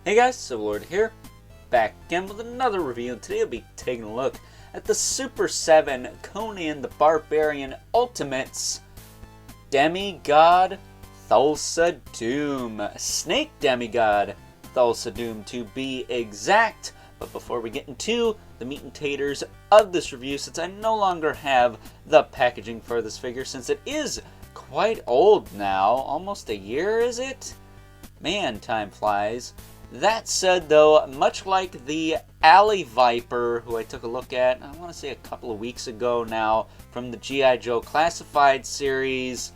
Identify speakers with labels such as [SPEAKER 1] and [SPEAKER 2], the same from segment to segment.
[SPEAKER 1] Hey guys, Civilord here, back again with another review, and today I'll be taking a look at the Super 7 Conan the Barbarian Ultimates Demigod Thulsa Doom. Snake Demigod Thulsa Doom to be exact. But before we get into the meat and taters of this review, since I no longer have the packaging for this figure, since it is quite old now, almost a year is it? Man, time flies. That said, though, much like the Alley Viper, who I took a look at, I want to say a couple of weeks ago now, from the G.I. Joe Classified series,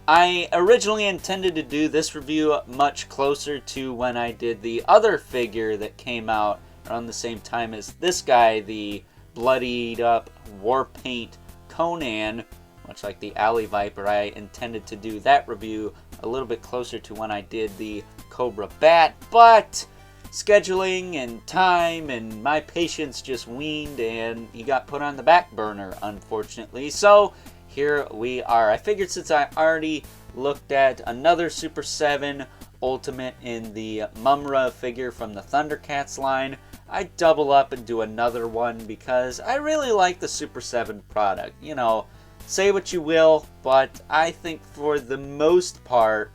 [SPEAKER 1] I originally intended to do this review much closer to when I did the other figure that came out around the same time as this guy, the bloodied up war paint Conan. Much like the Alley Viper, I intended to do that review a little bit closer to when I did the Cobra Bat, but scheduling and time and my patience just weaned and he got put on the back burner, unfortunately. So here we are. I figured since I already looked at another Super 7 Ultimate in the Mumra figure from the Thundercats line, I'd double up and do another one because I really like the Super 7 product. You know, say what you will, but I think for the most part,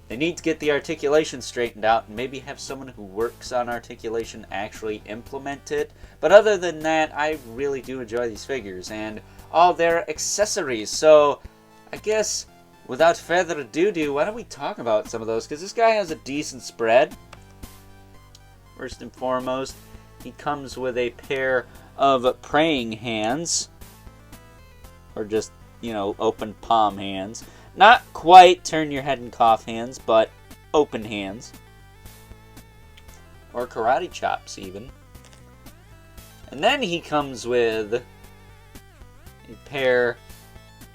[SPEAKER 1] they need to get the articulation straightened out and maybe have someone who works on articulation actually implement it. But other than that, I really do enjoy these figures and all their accessories. So I guess without further ado, why don't we talk about some of those? Because this guy has a decent spread. First and foremost, he comes with a pair of praying hands. Or just, you know, open palm hands. Not quite turn your head and cough hands, but open hands. Or karate chops, even. And then he comes with a pair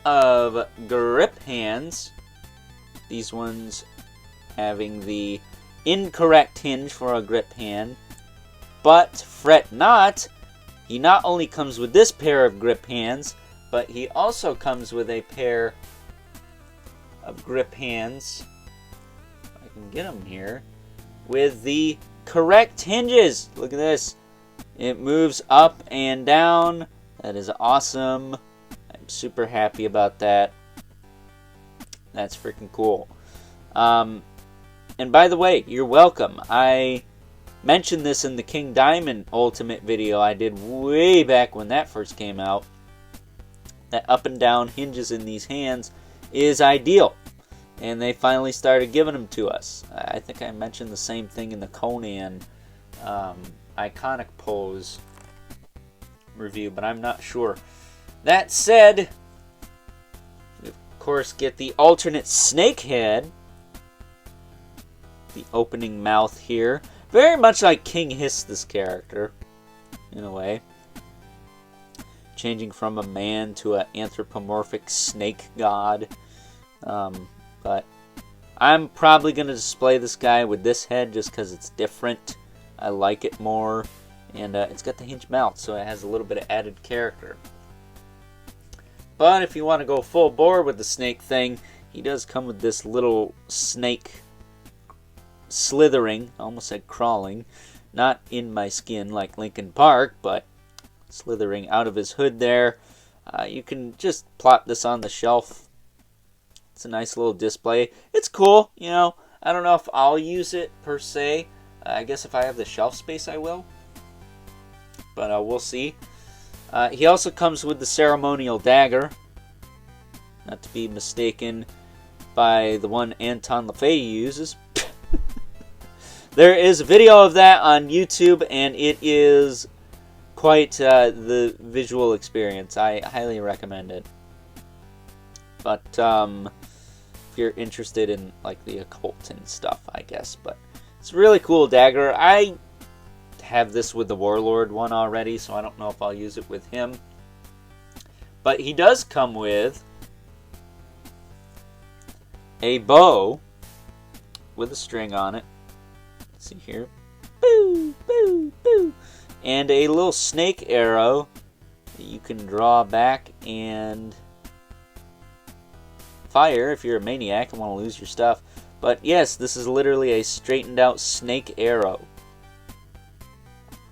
[SPEAKER 1] of grip hands. These ones having the incorrect hinge for a grip hand. But fret not, he not only comes with this pair of grip hands, but he also comes with a pair of grip hands, if I can get them here, with the correct hinges. Look at this. It moves up and down. That is awesome. I'm super happy about that. That's freaking cool. And by the way, you're welcome. I mentioned this in the King Diamond Ultimate video I did way back when that first came out. That up and down hinges in these hands is ideal. And they finally started giving them to us. I think I mentioned the same thing in the Conan iconic pose review, but I'm not sure. That said, we of course get the alternate snake head. The opening mouth here. Very much like King Hiss, this character, in a way. Changing from a man to an anthropomorphic snake god. But I'm probably going to display this guy with this head just because it's different. I like it more. And it's got the hinge mouth, so it has a little bit of added character. But if you want to go full bore with the snake thing, he does come with this little snake slithering, I almost said crawling, not in my skin like Linkin Park, but slithering out of his hood there. You can just plop this on the shelf. It's a nice little display. It's cool, you know. I don't know if I'll use it per se. I guess if I have the shelf space, I will. But we'll see. He also comes with the ceremonial dagger. Not to be mistaken by the one Anton LaFay uses. There is a video of that on YouTube, and it is quite the visual experience. I highly recommend it. But if you're interested in like the occult and stuff, I guess. But it's a really cool dagger. I have this with the Warlord one already, so I don't know if I'll use it with him. But he does come with a bow with a string on it. Let's see here. Boo, boo, boo. And a little snake arrow that you can draw back and fire if you're a maniac and want to lose your stuff. But yes, this is literally a straightened out snake arrow.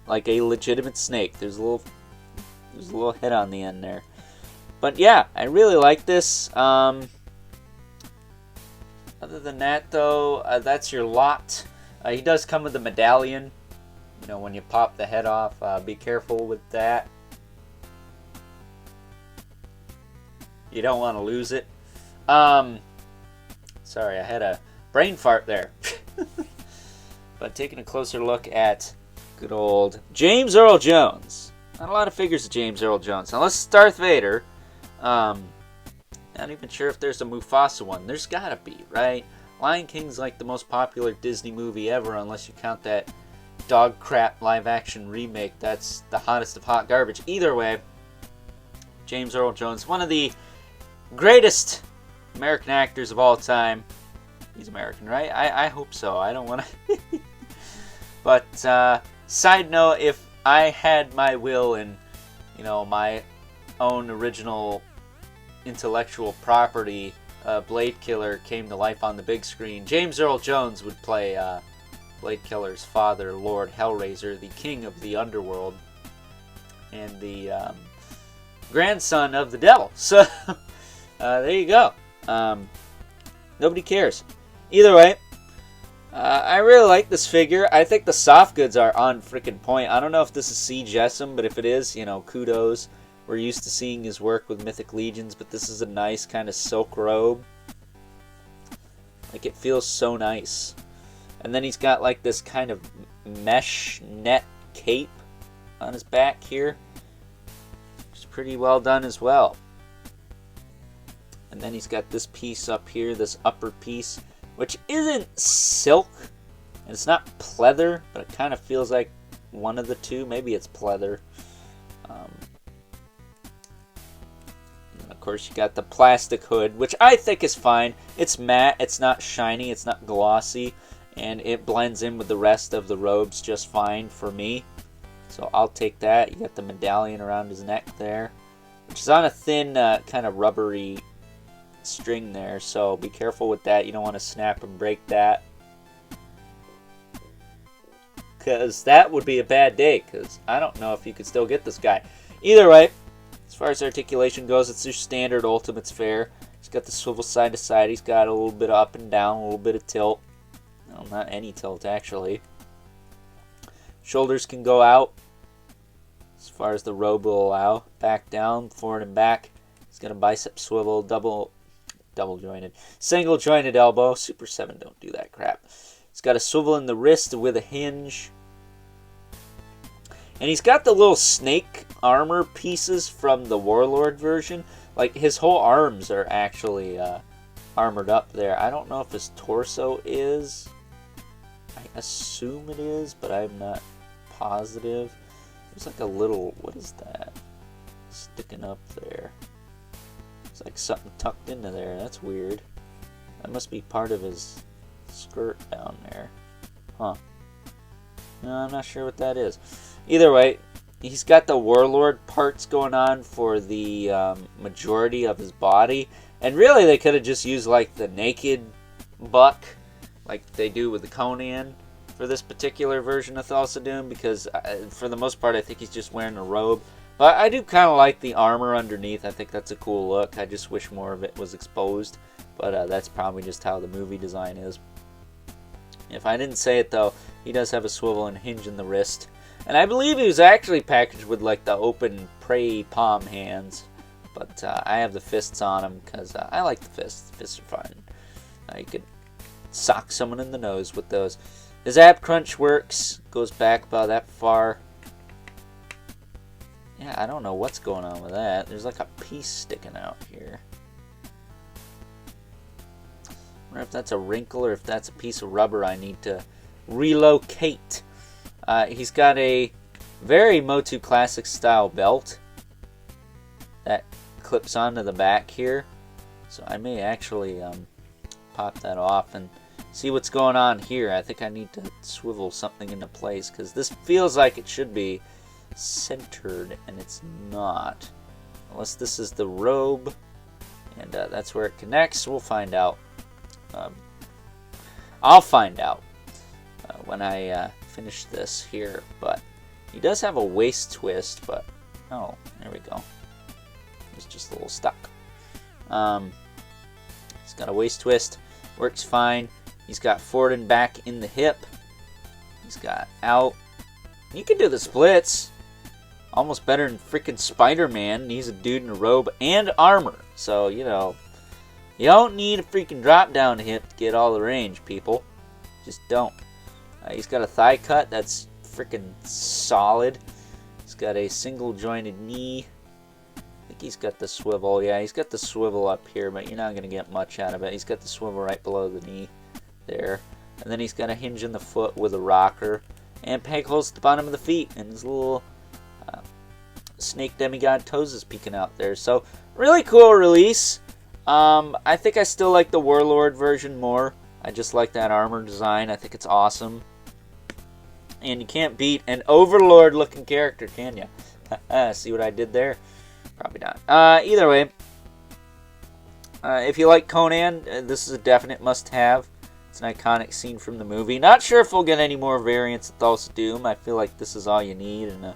[SPEAKER 1] Like a legitimate snake. There's a little head on the end there. But yeah, I really like this. Other than that, though, that's your lot. He does come with a medallion. You know, when you pop the head off, be careful with that. You don't want to lose it. Sorry, I had a brain fart there. But taking a closer look at good old James Earl Jones. Not a lot of figures of James Earl Jones. Unless it's Darth Vader. Not even sure if there's a Mufasa one. There's gotta be, right? Lion King's like the most popular Disney movie ever, unless you count that dog crap live action remake. That's the hottest of hot garbage. Either way, James Earl Jones, one of the greatest American actors of all time. He's American, right? I hope so. I don't want to... But, side note, if I had my will and, you know, my own original intellectual property, Blade Killer, came to life on the big screen, James Earl Jones would play Blade Killer's father, Lord Hellraiser, the king of the underworld, and the grandson of the devil. So, there you go. Nobody cares. Either way, I really like this figure. I think the soft goods are on freaking point. I don't know if this is C. Jessam, but if it is, you know, kudos. We're used to seeing his work with Mythic Legions, but this is a nice kind of silk robe. Like, it feels so nice. And then he's got like this kind of mesh net cape on his back here. Which is pretty well done as well. And then he's got this piece up here, this upper piece, which isn't silk. And it's not pleather, but it kind of feels like one of the two. Maybe it's pleather. And of course, you got the plastic hood, which I think is fine. It's matte, it's not shiny, it's not glossy, and it blends in with the rest of the robes just fine for me. So I'll take that. You got the medallion around his neck there, which is on a thin, kind of rubbery string there, so be careful with that. You don't want to snap and break that, because that would be a bad day, because I don't know if you could still get this guy. Either way, as far as articulation goes, it's your standard Ultimates fare. He's got the swivel side to side. He's got a little bit of up and down, a little bit of tilt. No, not any tilt, actually. Shoulders can go out as far as the robe will allow. Back down, forward and back. He's got a bicep swivel, double jointed, single jointed elbow. Super 7 don't do that crap. He's got a swivel in the wrist with a hinge. And he's got the little snake armor pieces from the Warlord version. Like, his whole arms are actually armored up there. I don't know if his torso is. I assume it is, but I'm not positive. There's like a little, what is that? Sticking up there. It's like something tucked into there. That's weird. That must be part of his skirt down there. Huh. No, I'm not sure what that is. Either way, he's got the Warlord parts going on for the majority of his body. And really, they could have just used like the naked buck, like they do with the Conan, for this particular version of Thulsa Doom, because for the most part, I think he's just wearing a robe. But I do kind of like the armor underneath. I think that's a cool look. I just wish more of it was exposed. But that's probably just how the movie design is. If I didn't say it, though, he does have a swivel and hinge in the wrist. And I believe he was actually packaged with like the open prey palm hands. But I have the fists on him because I like the fists. The fists are fun. You could sock someone in the nose with those. His ab crunch works. Goes back about that far. Yeah, I don't know what's going on with that. There's like a piece sticking out here. I wonder if that's a wrinkle or if that's a piece of rubber I need to relocate. He's got a very Motu Classic style belt that clips onto the back here. So I may actually pop that off and see what's going on here. I think I need to swivel something into place because this feels like it should be centered, and it's not. Unless this is the robe, and that's where it connects. We'll find out. I'll find out when I finish this here. But he does have a waist twist, but oh, there we go. It's just a little stuck. He's got a waist twist, works fine. He's got forward and back in the hip. He's got out. He can do the splits. Almost better than freaking Spider-Man. He's a dude in a robe and armor. So, you know, you don't need a freaking drop down hip to get all the range, people. Just don't. He's got a thigh cut that's freaking solid. He's got a single jointed knee. I think he's got the swivel. Yeah, he's got the swivel up here, but you're not going to get much out of it. He's got the swivel right below the knee there. And then he's got a hinge in the foot with a rocker. And peg holes at the bottom of the feet. And his little snake demigod toes is peeking out there. So, really cool release. I think I still like the Warlord version more. I just like that armor design. I think it's awesome. And you can't beat an Overlord looking character, can you? See what I did there? Probably not. Either way, if you like Conan, this is a definite must-have. It's an iconic scene from the movie. Not sure if we'll get any more variants of Thulsa Doom. I feel like this is all you need, and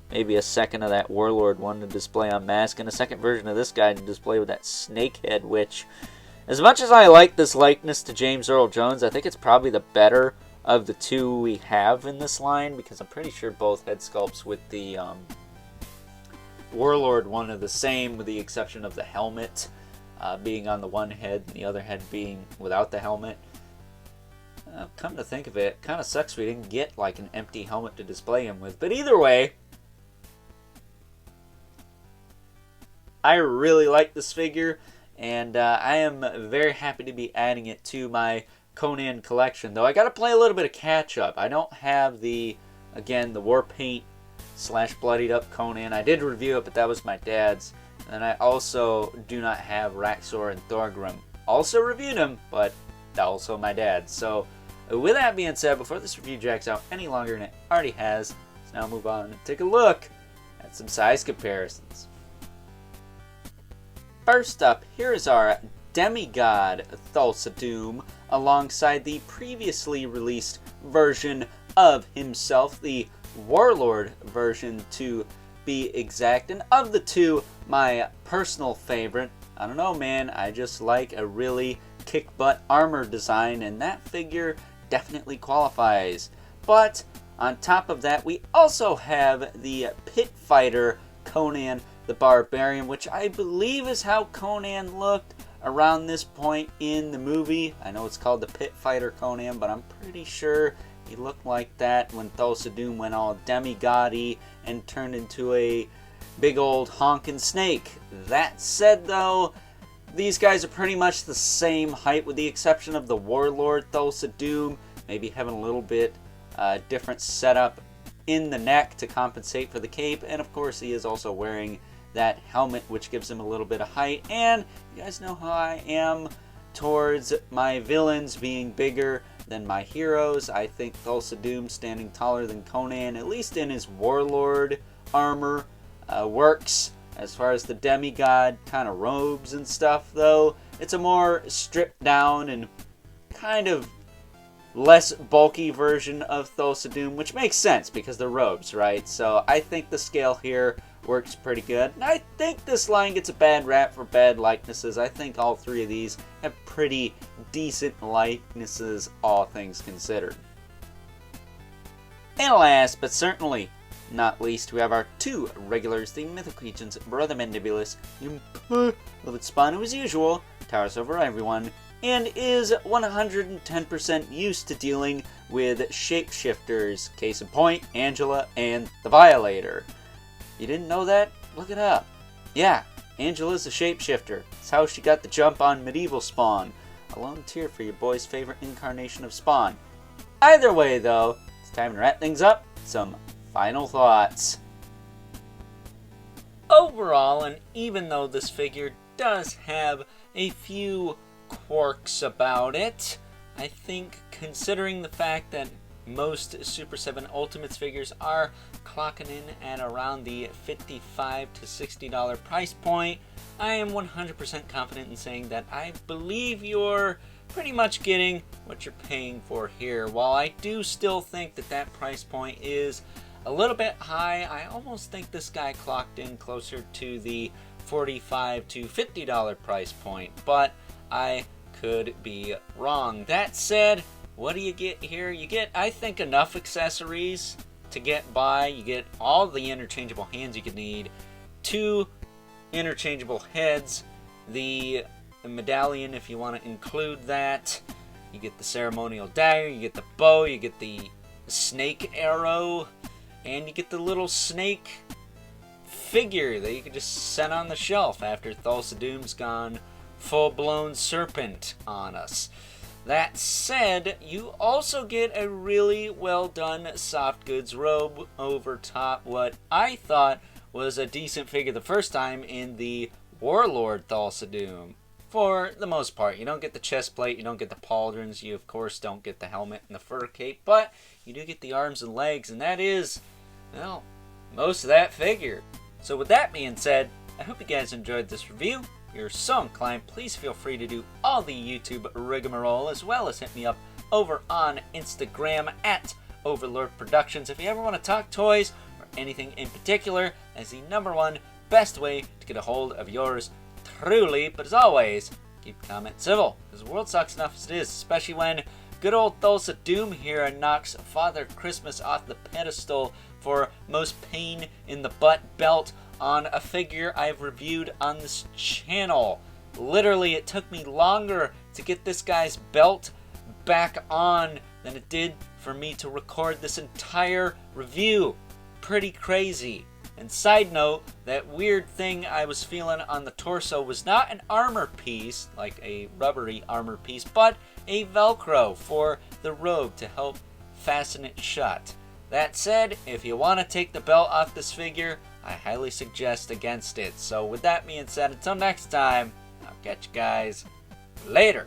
[SPEAKER 1] maybe a second of that Warlord one to display on mask, and a second version of this guy to display with that snake head, which, as much as I like this likeness to James Earl Jones, I think it's probably the better of the two we have in this line, because I'm pretty sure both head sculpts with the Warlord one are the same, with the exception of the helmet being on the one head and the other head being without the helmet. Come to think of it, kind of sucks we didn't get like an empty helmet to display him with. But either way, I really like this figure, and I am very happy to be adding it to my Conan collection. Though I got to play a little bit of catch up. I don't have the war paint / bloodied up Conan. I did review it, but that was my dad's. And I also do not have Raxor and Thorgrim. Also reviewed them, but also my dad's. So with that being said, before this review drags out any longer than it already has, let's now move on and take a look at some size comparisons. First up, here is our Demigod Thulsa Doom alongside the previously released version of himself, the Warlord version to be exact. And of the two, my personal favorite, I don't know, man, I just like a really kick-butt armor design, and that figure definitely qualifies. But on top of that, we also have the Pit Fighter Conan the Barbarian, which I believe is how Conan looked around this point in the movie. I know it's called the Pit Fighter Conan, but I'm pretty sure he looked like that when Thulsa Doom went all demigod-y and turned into a big old honking snake. That said, though, these guys are pretty much the same height, with the exception of the Warlord Thulsa Doom maybe having a little bit different setup in the neck to compensate for the cape. And of course, he is also wearing that helmet, which gives him a little bit of height. And you guys know how I am towards my villains being bigger than my heroes. I think Thulsa Doom standing taller than Conan, at least in his Warlord armor, works. As far as the demigod kind of robes and stuff, though, it's a more stripped down and kind of less bulky version of Thulsa Doom, which makes sense because they're robes, right? So I think the scale here works pretty good. And I think this line gets a bad rap for bad likenesses. I think all three of these have pretty decent likenesses, all things considered. And last, but certainly not least, we have our two regulars, the Mythical Legions Brother Mandibulus, Beloved Spawn, who as usual towers over everyone, and is 110% used to dealing with shapeshifters. Case in point, Angela and the Violator. You didn't know that? Look it up. Yeah, Angela's a shapeshifter. It's how she got the jump on medieval Spawn. A lone tear for your boy's favorite incarnation of Spawn. Either way, though, it's time to wrap things up. Some final thoughts. Overall, and even though this figure does have a few quirks about it, I think considering the fact that most Super 7 Ultimates figures are clocking in at around the $55 to $60 price point, I am 100% confident in saying that I believe you're pretty much getting what you're paying for here. While I do still think that that price point is a little bit high, I almost think this guy clocked in closer to the $45 to $50 price point, but I could be wrong. That said, what do you get here? You get, I think, enough accessories to get by. You get all the interchangeable hands you could need, 2 interchangeable heads, the medallion if you want to include that. You get the ceremonial dagger, you get the bow, you get the snake arrow, and you get the little snake figure that you can just set on the shelf after Thulsa Doom's gone full-blown serpent on us. That said, you also get a really well-done soft goods robe over top what I thought was a decent figure the first time in the Warlord Thulsa Doom. For the most part, you don't get the chest plate, you don't get the pauldrons, you of course don't get the helmet and the fur cape, but you do get the arms and legs, and that is, well, most of that figure. So with that being said, I hope you guys enjoyed this review. If you're so inclined, please feel free to do all the YouTube rigmarole, as well as hit me up over on Instagram at Overlord Productions if you ever want to talk toys or anything in particular, as the #1 best way to get a hold of yours truly. But as always, keep the comment civil, because the world sucks enough as it is, especially when good old Thulsa Doom here knocks Father Christmas off the pedestal for most pain in the butt belt on a figure I've reviewed on this channel. Literally, it took me longer to get this guy's belt back on than it did for me to record this entire review. Pretty crazy. And side note, that weird thing I was feeling on the torso was not an armor piece, like a rubbery armor piece, but a Velcro for the robe to help fasten it shut. That said, if you want to take the belt off this figure, I highly suggest against it. So with that being said, until next time, I'll catch you guys later.